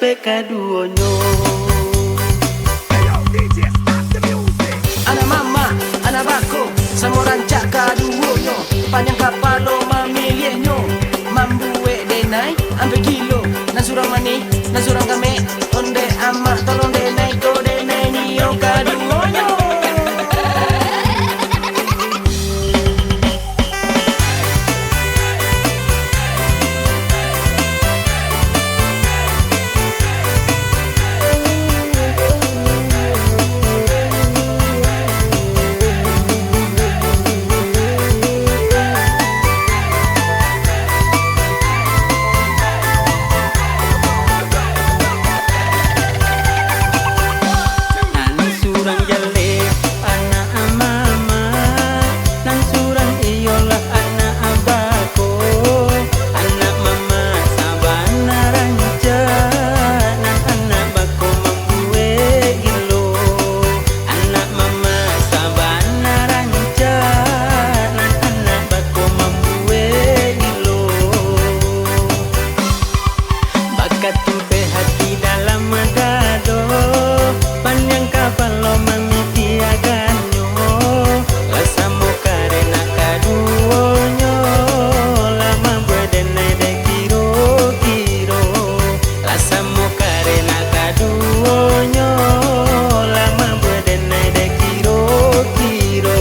dapet kaduonyo. Anak mama, anak bako, sama rancak kaduonyo. Panjang kapalo mamilienyo, mambuwe denai, ambil kilo. Nasurang mani, nasurang kame, onde ama tolong denai, ko denai niyo kaduonyo. Katupe hati dalam madado, panjang kapal lo mamiti aganyo, lasamo karena kaduonyo, lama berdenai de kiro-kiro, lasamo karena kaduonyo, lama berdenai de kiro-kiro.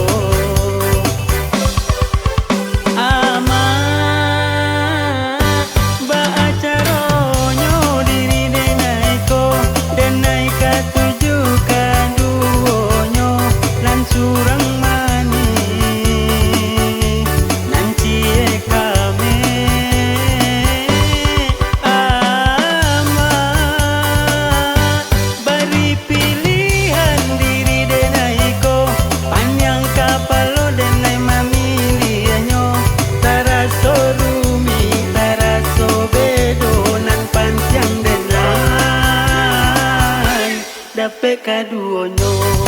Dapet kaduonyo.